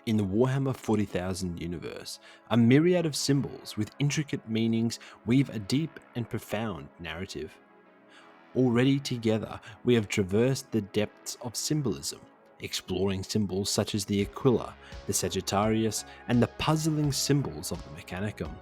In the Warhammer 40,000 universe, a myriad of symbols with intricate meanings weave a deep and profound narrative. Already together, we have traversed the depths of symbolism, exploring symbols such as the Aquila, the Sagittarius, and the puzzling symbols of the Mechanicum.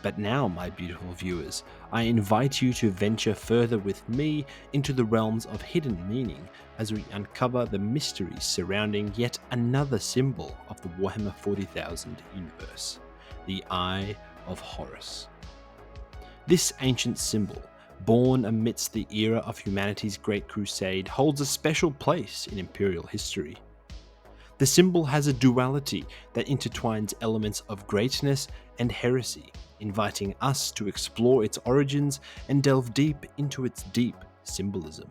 But now, my beautiful viewers, I invite you to venture further with me into the realms of hidden meaning as we uncover the mysteries surrounding yet another symbol of the Warhammer 40,000 universe, the Eye of Horus. This ancient symbol, born amidst the era of humanity's Great Crusade, holds a special place in Imperial history. The symbol has a duality that intertwines elements of greatness and heresy, inviting us to explore its origins and delve deep into its deep symbolism.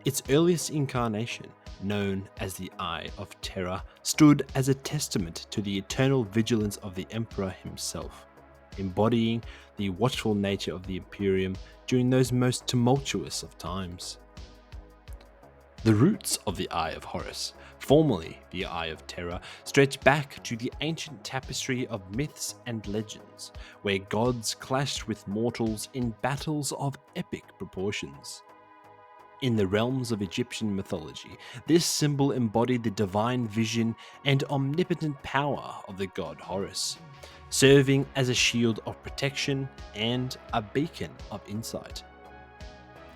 Its earliest incarnation, known as the Eye of Terror, stood as a testament to the eternal vigilance of the Emperor himself, embodying the watchful nature of the Imperium during those most tumultuous of times. The roots of the Eye of Horus, formerly the Eye of Terror, stretch back to the ancient tapestry of myths and legends, where gods clashed with mortals in battles of epic proportions. In the realms of Egyptian mythology, this symbol embodied the divine vision and omnipotent power of the god Horus, serving as a shield of protection and a beacon of insight.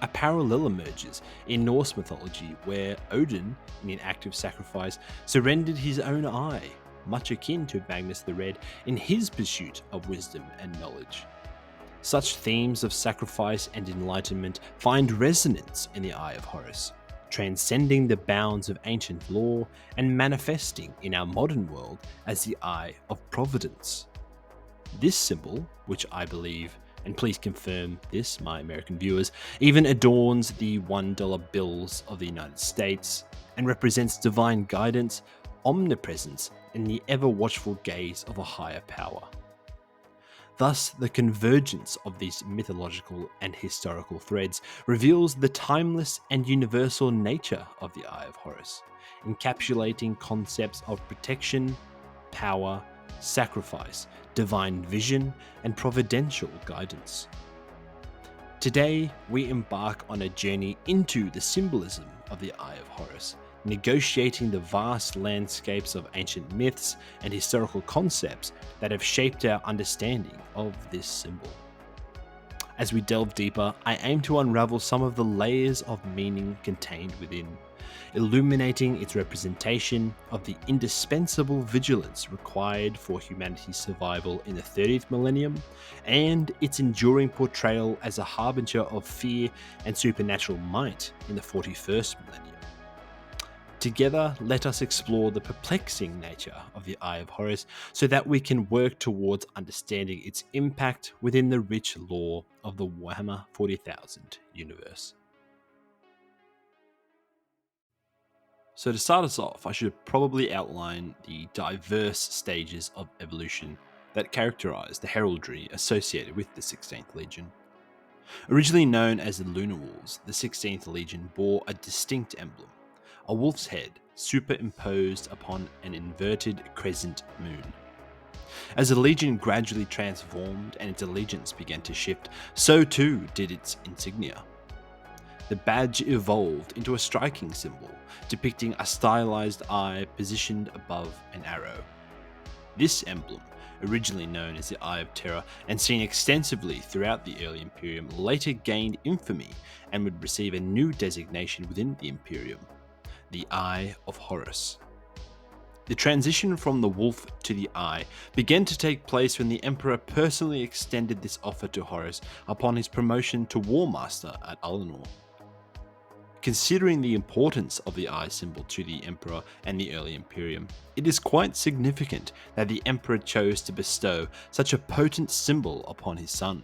A parallel emerges in Norse mythology where Odin, in an act of sacrifice, surrendered his own eye, much akin to Magnus the Red in his pursuit of wisdom and knowledge. Such themes of sacrifice and enlightenment find resonance in the Eye of Horus, transcending the bounds of ancient lore and manifesting in our modern world as the Eye of Providence. This symbol, which I believe, and please confirm this, my American viewers, even adorns the $1 bills of the United States and represents divine guidance, omnipresence, and the ever-watchful gaze of a higher power. Thus, the convergence of these mythological and historical threads reveals the timeless and universal nature of the Eye of Horus, encapsulating concepts of protection, power, sacrifice, divine vision, and providential guidance. Today, we embark on a journey into the symbolism of the Eye of Horus, negotiating the vast landscapes of ancient myths and historical concepts that have shaped our understanding of this symbol. As we delve deeper, I aim to unravel some of the layers of meaning contained within, illuminating its representation of the indispensable vigilance required for humanity's survival in the 30th millennium, and its enduring portrayal as a harbinger of fear and supernatural might in the 41st millennium. Together, let us explore the perplexing nature of the Eye of Horus so that we can work towards understanding its impact within the rich lore of the Warhammer 40,000 universe. So to start us off, I should probably outline the diverse stages of evolution that characterize the heraldry associated with the 16th Legion. Originally known as the Lunar Wolves, the 16th Legion bore a distinct emblem, a wolf's head superimposed upon an inverted crescent moon. As the Legion gradually transformed and its allegiance began to shift, so too did its insignia. The badge evolved into a striking symbol, depicting a stylized eye positioned above an arrow. This emblem, originally known as the Eye of Terror and seen extensively throughout the early Imperium, later gained infamy and would receive a new designation within the Imperium, the Eye of Horus. The transition from the wolf to the eye began to take place when the Emperor personally extended this offer to Horus upon his promotion to War Master at Alinor. Considering the importance of the eye symbol to the Emperor and the early Imperium, it is quite significant that the Emperor chose to bestow such a potent symbol upon his son.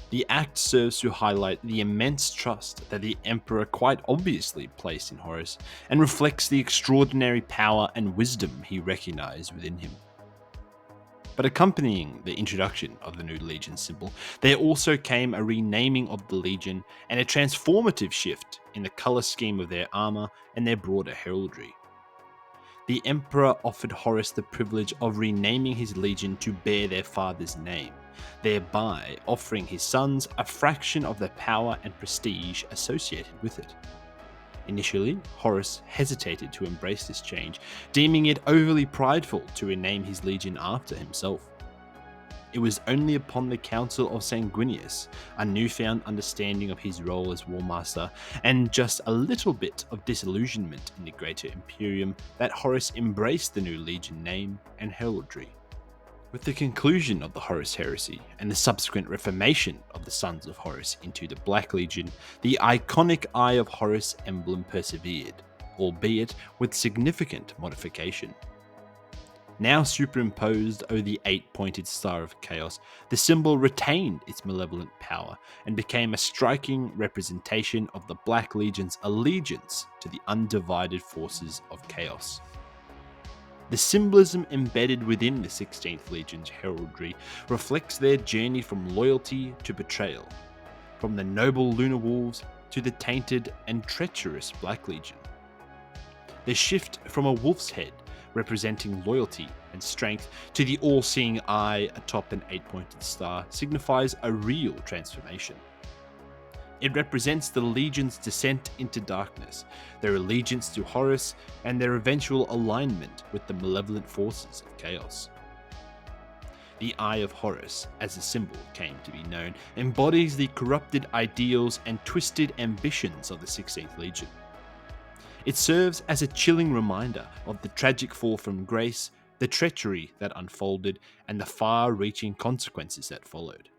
The act serves to highlight the immense trust that the Emperor quite obviously placed in Horus, and reflects the extraordinary power and wisdom he recognized within him. But accompanying the introduction of the new Legion symbol, there also came a renaming of the Legion and a transformative shift in the color scheme of their armor and their broader heraldry. the emperor offered Horus the privilege of renaming his legion to bear their father's name, thereby offering his sons a fraction of the power and prestige associated with it. Initially, Horus hesitated to embrace this change, deeming it overly prideful to rename his legion after himself. It was only upon the Council of Sanguinius, a newfound understanding of his role as War Master, and just a little bit of disillusionment in the Greater Imperium, that Horus embraced the new legion name and heraldry. With the conclusion of the Horus Heresy and the subsequent reformation of the Sons of Horus into the Black Legion, the iconic Eye of Horus emblem persevered, albeit with significant modification. Now superimposed over the 8-pointed Star of Chaos, the symbol retained its malevolent power and became a striking representation of the Black Legion's allegiance to the undivided forces of chaos. The symbolism embedded within the 16th Legion's heraldry reflects their journey from loyalty to betrayal, from the noble Lunar Wolves to the tainted and treacherous Black Legion. The shift from a wolf's head representing loyalty and strength to the all-seeing eye atop an 8-pointed star signifies a real transformation. It represents the Legion's descent into darkness, their allegiance to Horus, and their eventual alignment with the malevolent forces of chaos. The Eye of Horus, as the symbol came to be known, embodies the corrupted ideals and twisted ambitions of the 16th Legion. It serves as a chilling reminder of the tragic fall from grace, the treachery that unfolded, and the far-reaching consequences that followed.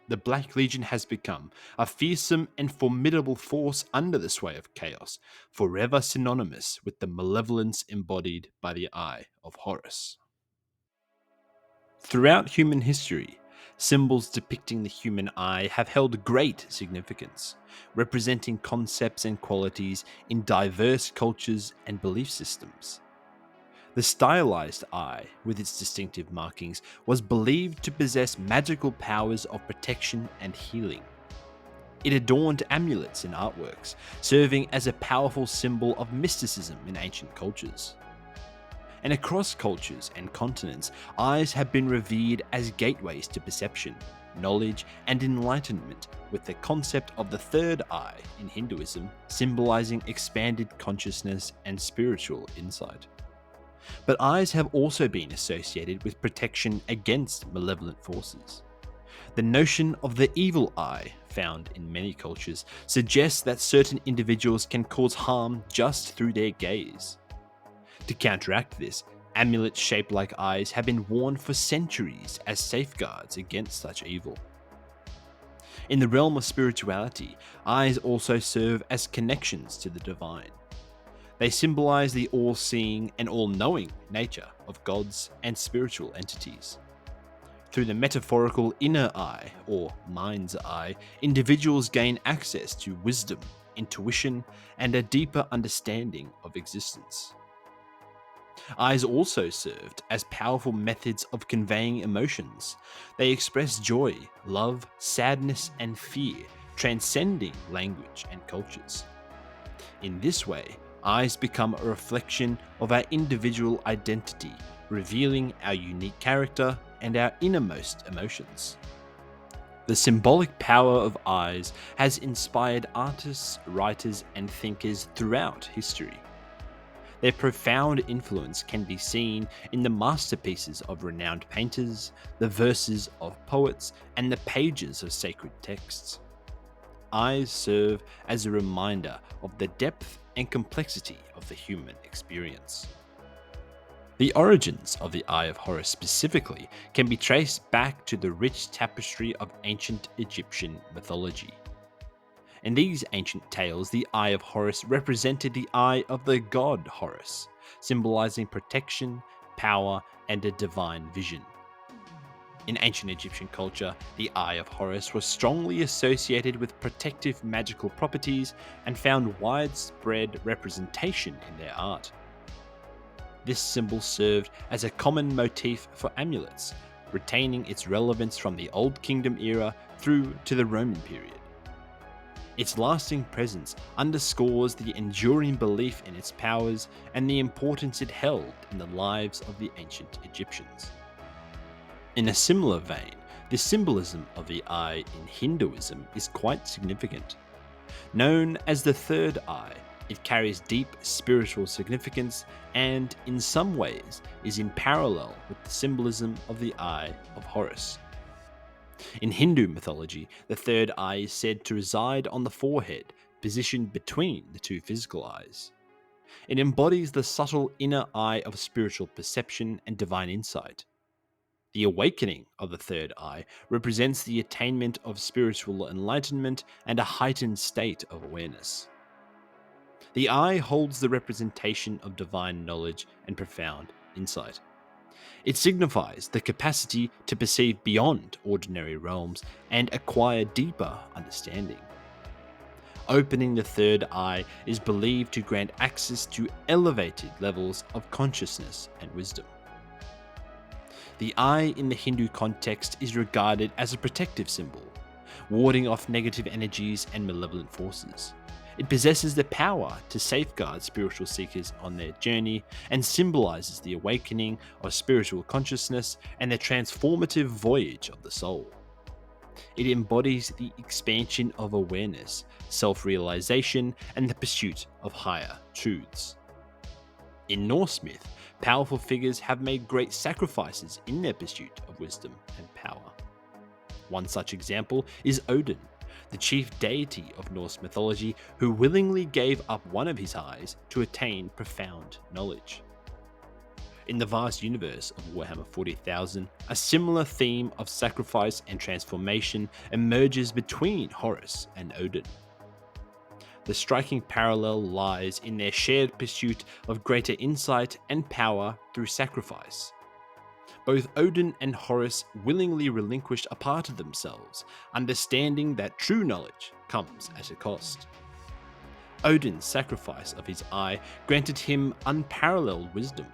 The Black Legion has become a fearsome and formidable force under the sway of chaos, forever synonymous with the malevolence embodied by the Eye of Horus. Throughout human history, symbols depicting the human eye have held great significance, representing concepts and qualities in diverse cultures and belief systems. The stylized eye, with its distinctive markings, was believed to possess magical powers of protection and healing. It adorned amulets and artworks, serving as a powerful symbol of mysticism in ancient cultures. And across cultures and continents, eyes have been revered as gateways to perception, knowledge, and enlightenment, with the concept of the third eye in Hinduism symbolizing expanded consciousness and spiritual insight. But eyes have also been associated with protection against malevolent forces. The notion of the evil eye, found in many cultures, suggests that certain individuals can cause harm just through their gaze. To counteract this, amulets shaped like eyes have been worn for centuries as safeguards against such evil. In the realm of spirituality, eyes also serve as connections to the divine. They symbolize the all-seeing and all-knowing nature of gods and spiritual entities. Through the metaphorical inner eye, or mind's eye, individuals gain access to wisdom, intuition, and a deeper understanding of existence. Eyes also served as powerful methods of conveying emotions. They express joy, love, sadness, and fear, transcending language and cultures. In this way, eyes become a reflection of our individual identity, revealing our unique character and our innermost emotions. The symbolic power of eyes has inspired artists, writers, and thinkers throughout history. Their profound influence can be seen in the masterpieces of renowned painters, the verses of poets, and the pages of sacred texts. Eyes serve as a reminder of the depth and complexity of the human experience. The origins of the Eye of Horus specifically can be traced back to the rich tapestry of ancient Egyptian mythology. In these ancient tales, the Eye of Horus represented the eye of the god Horus, symbolizing protection, power, and a divine vision. In ancient Egyptian culture, the Eye of Horus was strongly associated with protective magical properties and found widespread representation in their art. This symbol served as a common motif for amulets, retaining its relevance from the Old Kingdom era through to the Roman period. Its lasting presence underscores the enduring belief in its powers and the importance it held in the lives of the ancient Egyptians. In a similar vein, the symbolism of the eye in Hinduism is quite significant. Known as the third eye, it carries deep spiritual significance and, in some ways, is in parallel with the symbolism of the Eye of Horus. In Hindu mythology, the third eye is said to reside on the forehead, positioned between the two physical eyes. It embodies the subtle inner eye of spiritual perception and divine insight. The awakening of the third eye represents the attainment of spiritual enlightenment and a heightened state of awareness. The eye holds the representation of divine knowledge and profound insight. It signifies the capacity to perceive beyond ordinary realms and acquire deeper understanding. Opening the third eye is believed to grant access to elevated levels of consciousness and wisdom. The eye in the Hindu context is regarded as a protective symbol, warding off negative energies and malevolent forces. It possesses the power to safeguard spiritual seekers on their journey and symbolizes the awakening of spiritual consciousness and the transformative voyage of the soul. It embodies the expansion of awareness, self-realization, and the pursuit of higher truths. In Norse myth, powerful figures have made great sacrifices in their pursuit of wisdom and power. One such example is Odin, the chief deity of Norse mythology, who willingly gave up one of his eyes to attain profound knowledge. In the vast universe of Warhammer 40,000, a similar theme of sacrifice and transformation emerges between Horus and Odin. The striking parallel lies in their shared pursuit of greater insight and power through sacrifice. Both Odin and Horus willingly relinquished a part of themselves, understanding that true knowledge comes at a cost. Odin's sacrifice of his eye granted him unparalleled wisdom,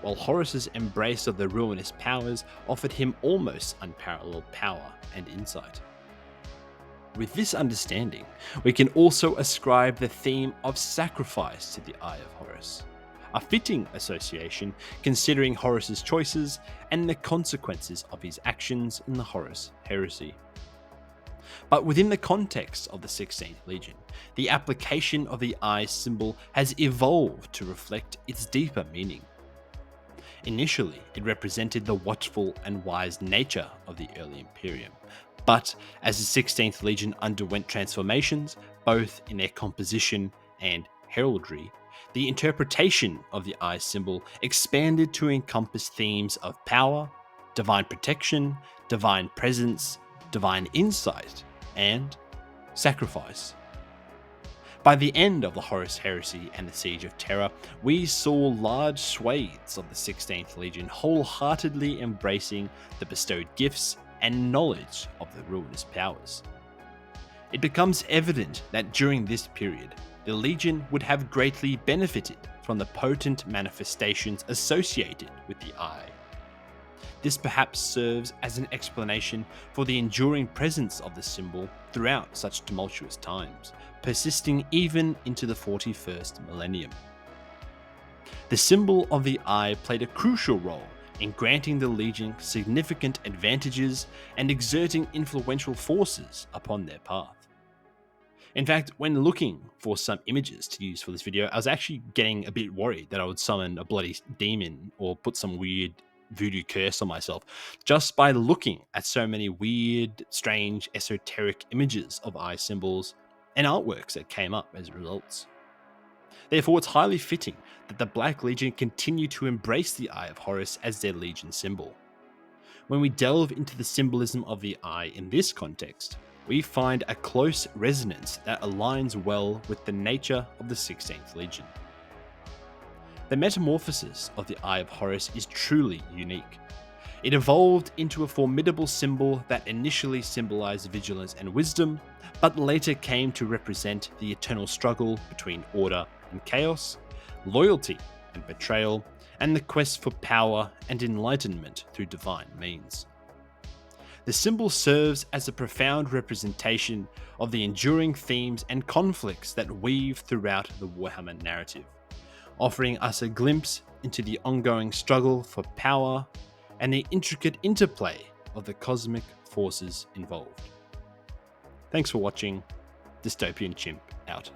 while Horus's embrace of the ruinous powers offered him almost unparalleled power and insight. With this understanding, we can also ascribe the theme of sacrifice to the Eye of Horus, a fitting association considering Horus's choices and the consequences of his actions in the Horus heresy. But within the context of the 16th Legion, the application of the eye symbol has evolved to reflect its deeper meaning. Initially, it represented the watchful and wise nature of the early Imperium, but as the 16th Legion underwent transformations, both in their composition and heraldry, the interpretation of the eye symbol expanded to encompass themes of power, divine protection, divine presence, divine insight, and sacrifice. By the end of the Horus Heresy and the Siege of Terra, we saw large swathes of the 16th Legion wholeheartedly embracing the bestowed gifts and knowledge of the ruinous powers. It becomes evident that during this period, the Legion would have greatly benefited from the potent manifestations associated with the Eye. This perhaps serves as an explanation for the enduring presence of the symbol throughout such tumultuous times, persisting even into the 41st millennium. The symbol of the Eye played a crucial role in granting the Legion significant advantages and exerting influential forces upon their path. In fact, when looking for some images to use for this video, I was actually getting a bit worried that I would summon a bloody demon or put some weird voodoo curse on myself just by looking at so many weird, strange, esoteric images of eye symbols and artworks that came up as results. Therefore, it's highly fitting that the Black Legion continue to embrace the Eye of Horus as their Legion symbol. When we delve into the symbolism of the Eye in this context, we find a close resonance that aligns well with the nature of the 16th Legion. The metamorphosis of the Eye of Horus is truly unique. It evolved into a formidable symbol that initially symbolized vigilance and wisdom, but later came to represent the eternal struggle between order and chaos, loyalty and betrayal, and the quest for power and enlightenment through divine means. The symbol serves as a profound representation of the enduring themes and conflicts that weave throughout the Warhammer narrative, offering us a glimpse into the ongoing struggle for power and the intricate interplay of the cosmic forces involved. Thanks for watching. Dystopian Chimp out.